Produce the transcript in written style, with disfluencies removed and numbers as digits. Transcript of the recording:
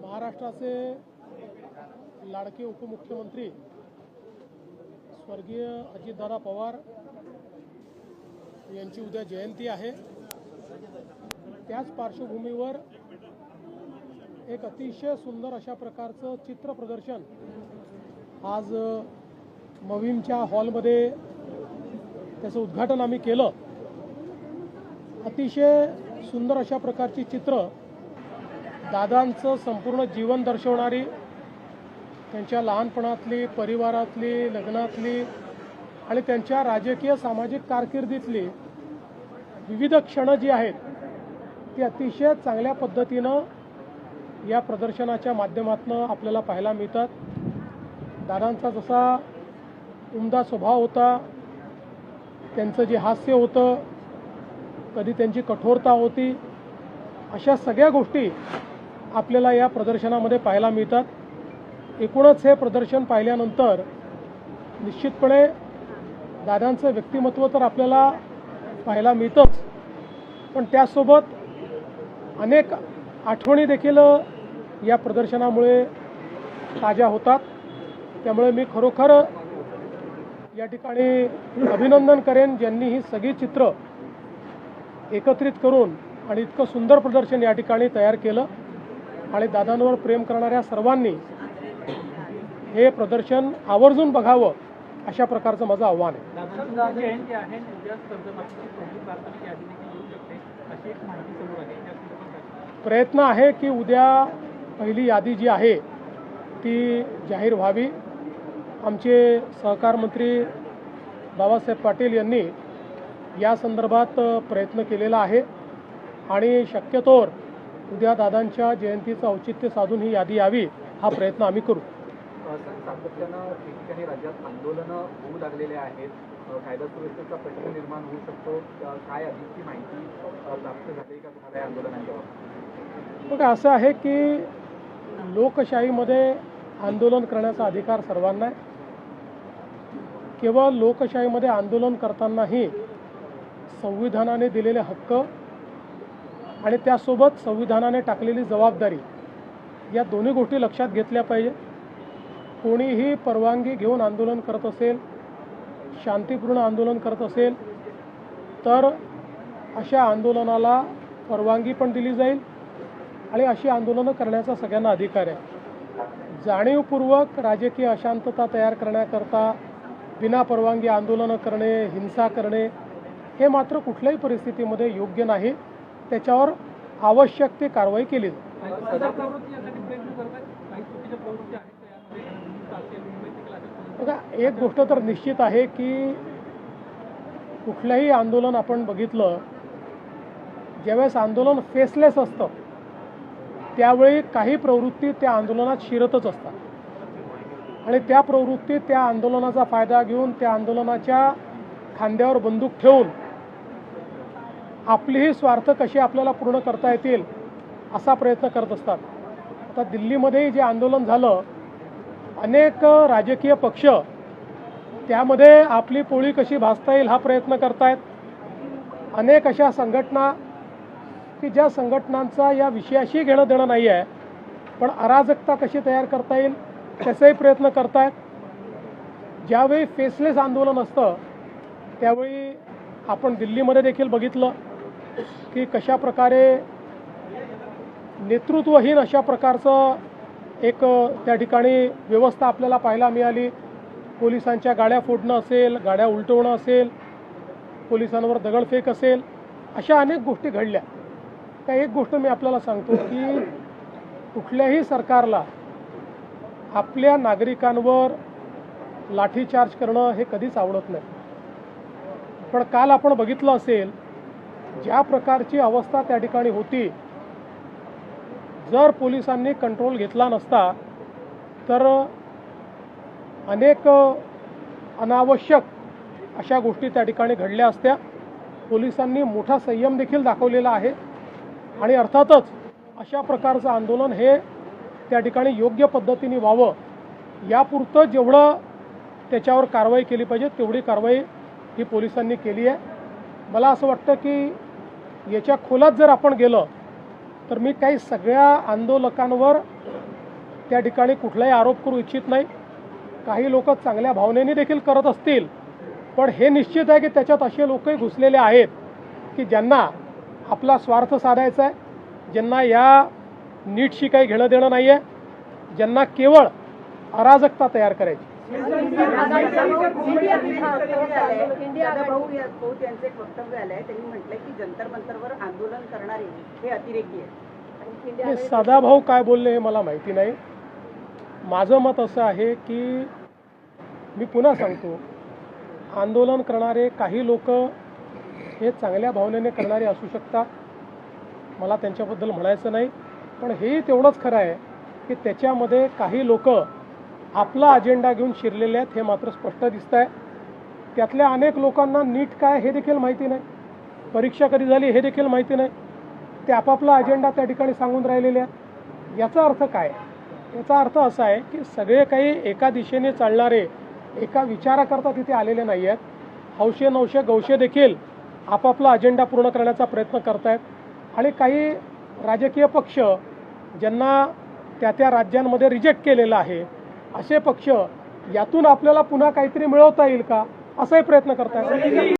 महाराष्ट्राचे लाडके उपमुख्यमंत्री स्वर्गीय अजितदादा पवार यांची उद्या जयंती आहे। त्याच पार्श्वभूमीवर एक अतिशय सुंदर अशा प्रकारचं चित्र प्रदर्शन आज मविमच्या हॉलमध्ये त्याचं उद्घाटन आम्ही केलं। अतिशय सुंदर अशा प्रकारची चित्र दादांचं संपूर्ण जीवन दर्शवणारी, त्यांच्या लहानपणातली, परिवारातली, लग्नातली आणि त्यांच्या राजकीय सामाजिक कारकिर्दीतली विविध क्षण जी आहेत ती अतिशय चांगल्या पद्धतीनं या प्रदर्शनाच्या माध्यमातून आपल्याला पाहायला मिळतात। दादांचा जसा उमदा स्वभाव होता, त्यांचं जे हास्य होतं, कधी त्यांची कठोरता होती, अशा सगळ्या गोष्टी आपल्याला या प्रदर्शनामध्ये पाहायला मिळतात। एकूणच हे प्रदर्शन पाहिल्यानंतर निश्चितपणे दादांचं व्यक्तिमत्व तर आपल्याला पाहायला मिळतंच, पण त्यासोबत अनेक आठवणी देखील या प्रदर्शनामुळे ताज्या होतात। त्यामुळे मी खरोखर या ठिकाणी अभिनंदन करेन ज्यांनी ही सगळी चित्र एकत्रित करून आणि इतकं सुंदर प्रदर्शन या ठिकाणी तयार केलं। आणि दादांवर प्रेम करणाऱ्या सर्वांनी हे प्रदर्शन आवर्जून बघावं अशा प्रकारचं माझं आव्हान आहे। प्रयत्न आहे की उद्या पहिली यादी जी आहे ती जाहीर व्हावी। आमचे सहकार मंत्री बाबासाहेब पाटील यांनी या संदर्भात प्रयत्न केलेला आहे आणि शक्यतोवर उद्या दादांच्या जयंतीचं औचित्य साधून ही यादी यावी हा प्रयत्न आम्ही करू। सातत्यानं ठिकठिकाणी राज्यात आंदोलनं होऊ लागलेले आहेत, कायदा सुव्यवस्थेचा प्रश्न निर्माण होऊ शकतो, काय अधिकची माहिती प्राप्त झाली का तुम्हाला या आंदोलनाच्या बाबतीत? बघा, असं आहे की लोकशाहीमध्ये आंदोलन करण्याचा अधिकार सर्वांना आहे। केवळ लोकशाहीमध्ये आंदोलन करतानाही संविधानाने दिलेले हक्क आणि त्यासोबत संविधानाने टाकलेली जबाबदारी या दोन्ही गोष्टी लक्षात घेतल्या पाहिजे। कोणीही परवानगी घेऊन आंदोलन करत असेल, शांतिपूर्ण आंदोलन करत असेल तर अशा आंदोलनाला परवानगी पण दिली जाईल आणि अशी आंदोलनं करण्याचा सगळ्यांना अधिकार आहे। जाणीवपूर्वक राजकीय अशांतता तयार करण्याकरता बिना परवानगी आंदोलनं करणे, हिंसा करणे हे मात्र कुठल्याही परिस्थितीमध्ये योग्य नाही। त्याच्यावर आवश्यक ती कारवाई केली जाईल। बघा, एक गोष्ट तर निश्चित आहे की कुठलंही आंदोलन आपण बघितलं, ज्यावेळेस आंदोलन फेसलेस असतं त्यावेळी काही प्रवृत्ती त्या आंदोलनात शिरतच असतात आणि त्या प्रवृत्ती त्या आंदोलनाचा फायदा घेऊन त्या आंदोलनाच्या खांद्यावर बंदूक ठेवून आपलीही स्वार्थ कशी आपल्याला पूर्ण करता येतील असा प्रयत्न करत असतात। आता दिल्लीमध्ये जे आंदोलन झालं, अनेक राजकीय पक्ष त्यामध्ये आपली पोळी कशी भाजता येईल हा प्रयत्न करतायत। अनेक अशा संघटना की ज्या संघटनांचा या विषयाशी घेणं देणं नाही आहे, पण अराजकता कशी तयार करता येईल त्याचाही प्रयत्न करतायत। ज्यावेळी फेसलेस आंदोलन असतं त्यावेळी आपण दिल्लीमध्ये देखील बघितलं की कशा प्रकारे नेतृत्वहीन अशा प्रकारचं एक त्या ठिकाणी व्यवस्था आपल्याला पाहायला मिळाली। पोलिसांच्या गाड्या फोडणं असेल, गाड्या उलटवणं असेल, पोलिसांवर दगडफेक असेल, अशा अनेक गोष्टी घडल्या। त्या एक गोष्ट मी आपल्याला सांगतो की कुठल्याही सरकारला आपल्या नागरिकांवर लाठीचार्ज करणं हे कधीच आवडत नाही, पण काल आपण बघितलं असेल ज्या प्रकारची अवस्था त्या ठिकाणी होती, जर पोलिसांनी कंट्रोल घेतला नसता तर अनेक अनावश्यक अशा गोष्टी त्या ठिकाणी घडल्या असत्या। पोलिसांनी मोठा संयम देखील दाखवलेला आहे आणि अर्थातच अशा प्रकारचं आंदोलन हे त्या ठिकाणी योग्य पद्धतीने व्हावं यापुरतं जेवढं त्याच्यावर कारवाई केली पाहिजे तेवढी कारवाई ही पोलिसांनी केली आहे। मला असं वाटतं की याच्या खोलात जर आपण गेलं तर मी काही सगळ्या आंदोलकांवर त्या ठिकाणी कुठलाही आरोप करू इच्छित नाही. काही लोक चांगल्या भावनेने देखील करत असतील, पण हे निश्चित आहे की त्याच्यात असे लोकही घुसलेले आहेत की ज्यांना आपला स्वार्थ साधायचा आहे, ज्यांना या नीटशी काही घेणं देणं नाही आहे, ज्यांना केवळ अराजकता तयार करायची. यांचे वक्तव्य आलंय, त्यांनी म्हटलंय की जंतर मंतरवर आंदोलन करणारे हे अतिरेकी आहेत. सदाभाऊ काय बोलले हे मला माहिती नाही. माझं मत असं आहे की मी पुन्हा सांगतो, आंदोलन करणारे काही लोक हे चांगल्या भावनेने करणारे असू शकतात, मला त्यांच्याबद्दल म्हणायचं नाही. पण हेही तेवढंच खरं आहे की त्याच्यामध्ये काही लोक आपला अजेंडा घेऊन शिरलेले आहेत, हे मात्र स्पष्ट दिसत आहे. त्यातल्या अनेक लोकांना नीट काय हे देखील माहिती नाही, परीक्षा कधी झाली हे देखील माहिती नाही. ते आपापला अजेंडा त्या ठिकाणी सांगून राहिलेले आहेत. याचा अर्थ काय? याचा अर्थ असा आहे की सगळे काही एका दिशेने चालणारे, एका विचाराकरता तिथे आलेले नाही आहेत. हौशे नवशे गौशे देखील आपापला अजेंडा पूर्ण करण्याचा प्रयत्न करत आहेत. आणि काही राजकीय पक्ष ज्यांना त्या त्या राज्यांमध्ये रिजेक्ट केलेलं आहे, असे पक्ष यातून आपल्याला पुन्हा काहीतरी मिळवता येईल का असाही प्रयत्न करत आहेत.